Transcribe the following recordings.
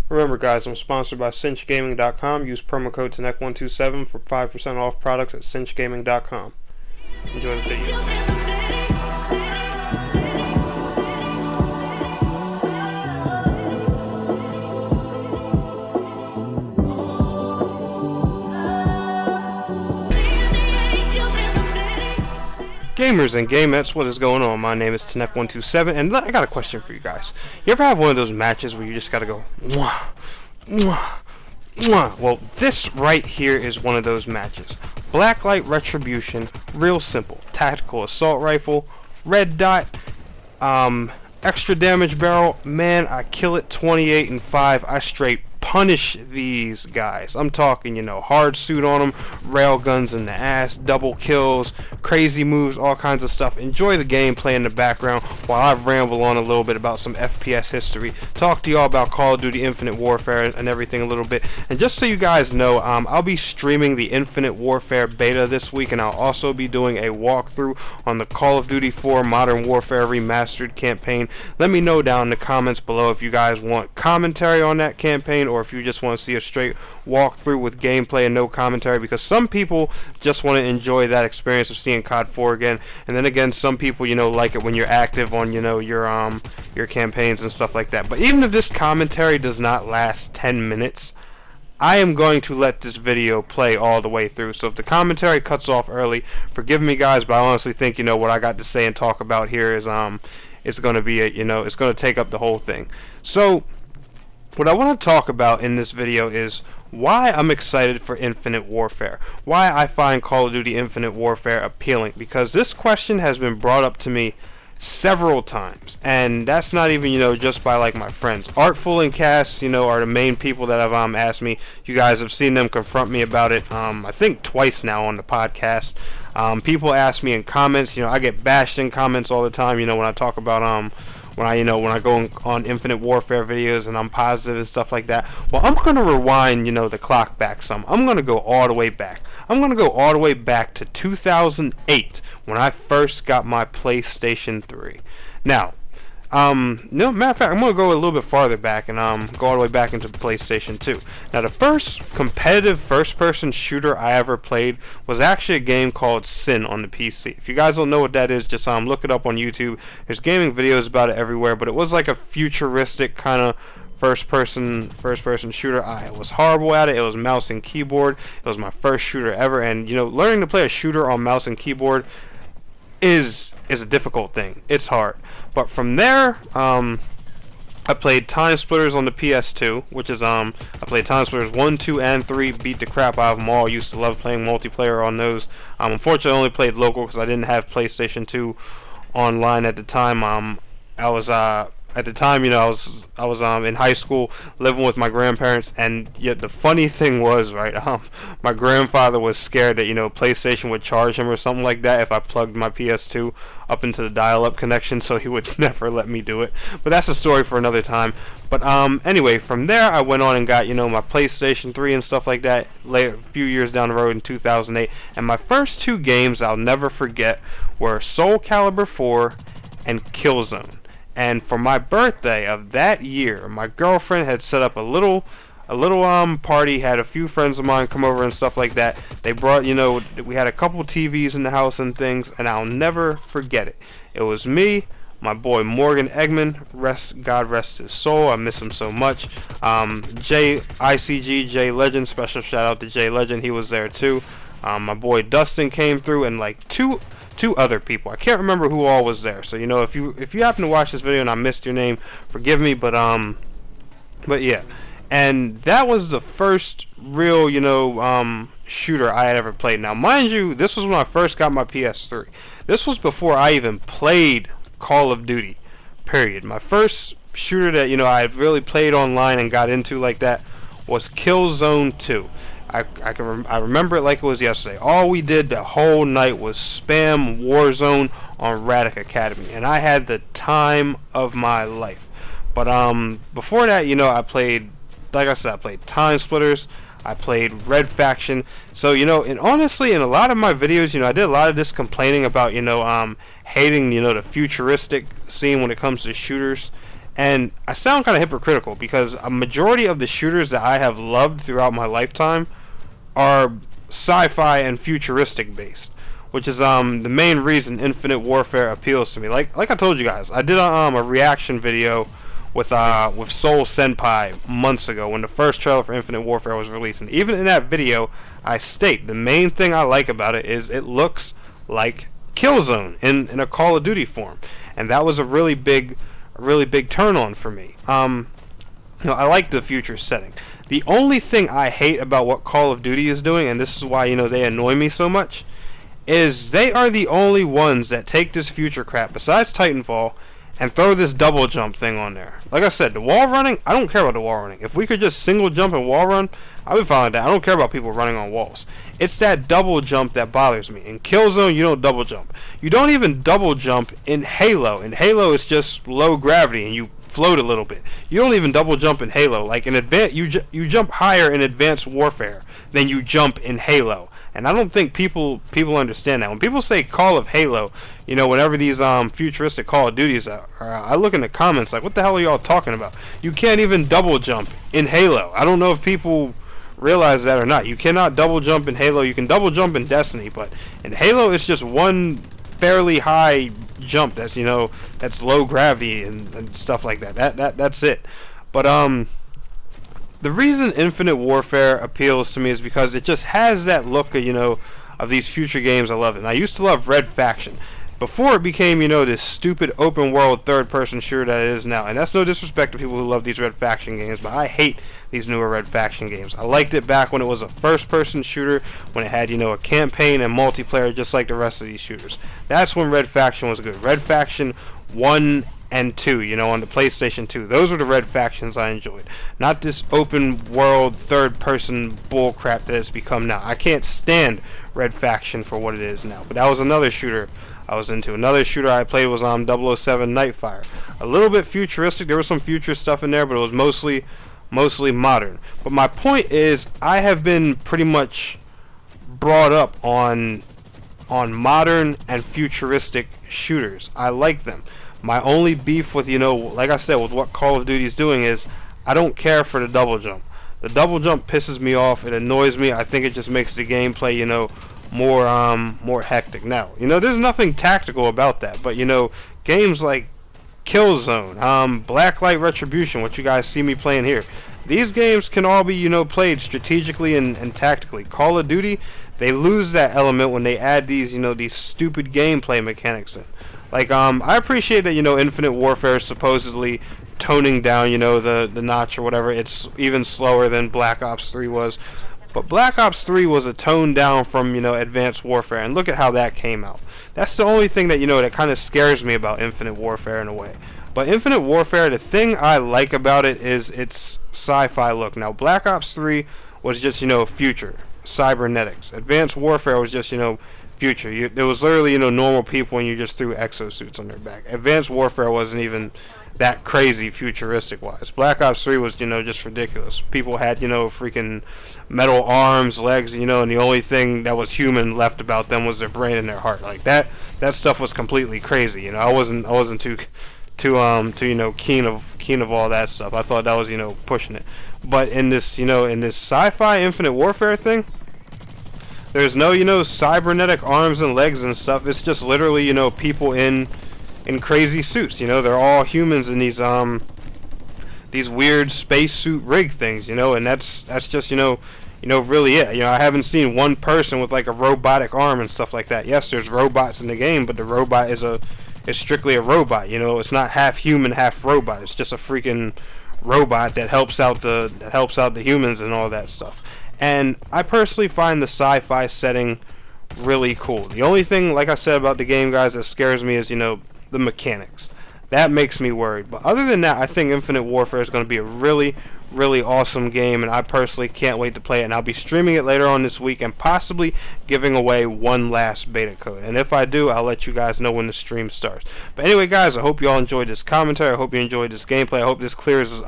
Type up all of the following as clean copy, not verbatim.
Remember guys, I'm sponsored by cinchgaming.com. Use promo code TENEC127 for 5% off products at cinchgaming.com. Enjoy the video. Gamers and gamettes, what is going on? My name is TENEC127, and I got a question for you guys. You ever have one of those matches where you just gotta go, mwah, mwah, mwah? Well, this right here is one of those matches. Blacklight Retribution, real simple. Tactical assault rifle, red dot, extra damage barrel. Man, I kill it 28 and 5. I straight punish these guys. I'm talking, you know, hard suit on them, rail guns in the ass, double kills, crazy moves, all kinds of stuff. Enjoy the gameplay in the background while I ramble on a little bit about some FPS history. Talk to y'all about Call of Duty Infinite Warfare and everything a little bit. And just so you guys know, I'll be streaming the Infinite Warfare beta this week, and I'll also be doing a walkthrough on the Call of Duty 4 Modern Warfare Remastered campaign. Let me know down in the comments below if you guys want commentary on that campaign, or if you just want to see a straight walkthrough with gameplay and no commentary, because some people just want to enjoy that experience of seeing COD 4 again, and then again some people, you know, like it when you're active on, you know, your campaigns and stuff like that. But even if this commentary does not last 10 minutes, I am going to let this video play all the way through. So if the commentary cuts off early, forgive me guys, but I honestly think, you know, what I got to say and talk about here is it's going to be a, you know, it's going to take up the whole thing. So what I want to talk about in this video is why I'm excited for Infinite Warfare. Why I find Call of Duty Infinite Warfare appealing. Because this question has been brought up to me several times. And that's not even, you know, just by like my friends. Artful and Cass, you know, are the main people that have asked me. You guys have seen them confront me about it, I think twice now on the podcast. People ask me in comments, you know, I get bashed in comments all the time, you know, when I talk about when I go on Infinite Warfare videos and I'm positive and stuff like that. Well, I'm gonna rewind, you know, the clock back some. I'm gonna go all the way back. I'm gonna go all the way back to 2008 when I first got my PlayStation 3. Now, no, matter of fact, I'm gonna go a little bit farther back and go all the way back into PlayStation 2. Now, the first competitive first-person shooter I ever played was actually a game called Sin on the PC. If you guys don't know what that is, just look it up on YouTube. There's gaming videos about it everywhere, but it was like a futuristic kind of first-person shooter. I was horrible at it. It was mouse and keyboard. It was my first shooter ever, and you know, learning to play a shooter on mouse and keyboard is a difficult thing. It's hard. But from there, I played Time Splitters on the PS2, which is I played Time Splitters 1, 2, and 3. Beat the crap out of them all. Used to love playing multiplayer on those. Unfortunately, I only played local because I didn't have PlayStation 2 online at the time. I was at the time, you know, I was in high school living with my grandparents, and yet the funny thing was, right, my grandfather was scared that, you know, PlayStation would charge him or something like that if I plugged my PS2 up into the dial-up connection, so he would never let me do it. But that's a story for another time. But anyway, from there I went on and got, you know, my PlayStation 3 and stuff like that later, a few years down the road in 2008. And my first two games I'll never forget were Soul Calibur 4 and Killzone. And for my birthday of that year, my girlfriend had set up a little party, had a few friends of mine come over and stuff like that. They brought, you know, we had a couple TVs in the house and things, and I'll never forget it. It was me, my boy Morgan Eggman, God rest his soul, I miss him so much. Jay Legend, special shout out to Jay Legend, he was there too. My boy Dustin came through, and like two other people. I can't remember who all was there. So, you know, if you happen to watch this video and I missed your name, forgive me, but yeah. And that was the first real, you know, shooter I had ever played. Now, mind you, this was when I first got my PS3. This was before I even played Call of Duty, period. My first shooter that, you know, I had really played online and got into like that was Killzone 2. I remember it like it was yesterday. All we did the whole night was spam Warzone on Radic Academy, and I had the time of my life. But before that, you know, I played, like I said, I played Time Splitters, I played Red Faction. So, you know, and honestly, in a lot of my videos, you know, I did a lot of this complaining about, you know, hating, you know, the futuristic scene when it comes to shooters. And I sound kind of hypocritical because a majority of the shooters that I have loved throughout my lifetime are sci-fi and futuristic based, which is the main reason Infinite Warfare appeals to me. Like I told you guys, I did a reaction video with Soul Senpai months ago when the first trailer for Infinite Warfare was released, and even in that video I state the main thing I like about it is it looks like Killzone in a Call of Duty form, and that was a really big turn on for me. I like the future setting. The only thing I hate about what Call of Duty is doing, and this is why they annoy me so much, is they are the only ones that take this future crap besides Titanfall and throw this double jump thing on there. Like I said, the wall running, I don't care about the wall running. If we could just single jump and wall run, I would fine with that. I don't care about people running on walls. It's that double jump that bothers me. In Killzone, you don't double jump. You don't even double jump in Halo. In Halo, it's just low gravity and you float a little bit. You don't even double jump in Halo. Like in you jump higher in Advanced Warfare than you jump in Halo. And I don't think people understand that. When people say Call of Halo, whenever these futuristic Call of Duties are, I look in the comments like, what the hell are y'all talking about? You can't even double jump in Halo. I don't know if people realize that or not. You cannot double jump in Halo. You can double jump in Destiny, but in Halo it's just one fairly high jump that's that's low gravity and stuff like that. That's it. But the reason Infinite Warfare appeals to me is because it just has that look of of these future games I love it. And I used to love Red Faction before it became this stupid open world third person shooter that it is now. And that's no disrespect to people who love these Red Faction games, but I hate these newer Red Faction games. I liked it back when it was a first person shooter, when it had a campaign and multiplayer just like the rest of these shooters. That's when Red Faction was good. Red Faction 1 and 2, on the PlayStation 2. Those were the Red Factions I enjoyed. Not this open world third person bullcrap that it's become now. I can't stand Red Faction for what it is now. But that was another shooter I was into. Another shooter I played was 007 Nightfire. A little bit futuristic. There was some future stuff in there, but it was mostly modern. But my point is, I have been pretty much brought up on modern and futuristic shooters. I like them. My only beef with, like I said, with what Call of Duty is doing is I don't care for the double jump. The double jump pisses me off. It annoys me. I think it just makes the gameplay, more hectic. Now, there's nothing tactical about that, but games like Killzone, Blacklight Retribution, what you guys see me playing here, these games can all be played strategically and tactically. Call of Duty, they lose that element when they add these these stupid gameplay mechanics in. Like I appreciate that Infinite Warfare is supposedly toning down the notch or whatever. It's even slower than Black Ops 3 was. But Black Ops 3 was a tone down from, Advanced Warfare, and look at how that came out. That's the only thing that, that kind of scares me about Infinite Warfare in a way. But Infinite Warfare, the thing I like about it is its sci-fi look. Now, Black Ops 3 was just, future, cybernetics. Advanced Warfare was just, future. There was literally, normal people and you just threw exosuits on their back. Advanced Warfare wasn't even that crazy futuristic wise. Black Ops 3 was, just ridiculous. People had, freaking metal arms, legs, and the only thing that was human left about them was their brain and their heart. Like that stuff was completely crazy. I wasn't too keen of all that stuff. I thought that was, pushing it. But in this, in this sci-fi Infinite Warfare thing, there's no, cybernetic arms and legs and stuff. It's just literally, people in crazy suits. They're all humans in these weird spacesuit rig things. And that's just really it. I haven't seen one person with like a robotic arm and stuff like that. Yes, there's robots in the game, but the robot is strictly a robot. It's not half human, half robot. It's just a freaking robot that helps out the humans and all that stuff. And I personally find the sci-fi setting really cool. The only thing, like I said about the game, guys, that scares me is, the mechanics. That makes me worried. But other than that, I think Infinite Warfare is going to be a really, really awesome game, and I personally can't wait to play it. And I'll be streaming it later on this week and possibly giving away one last beta code. And if I do, I'll let you guys know when the stream starts. But anyway, guys, I hope you all enjoyed this commentary. I hope you enjoyed this gameplay. I hope this clears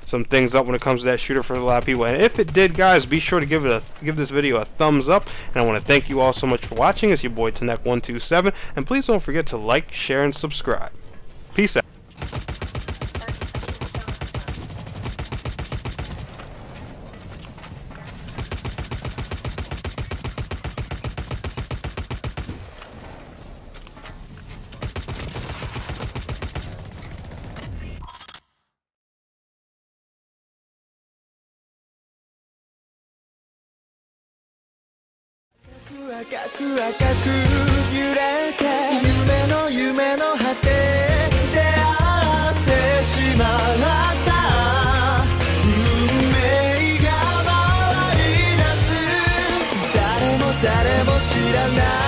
some things up when it comes to that shooter for a lot of people. And if it did, guys, be sure to give this video a thumbs up. And I want to thank you all so much for watching. It's your boy Tenek127, and please don't forget to like, share, and subscribe. Peace out. く赤く揺れて夢の果て出会ってしまった運命が回り出す誰も知らない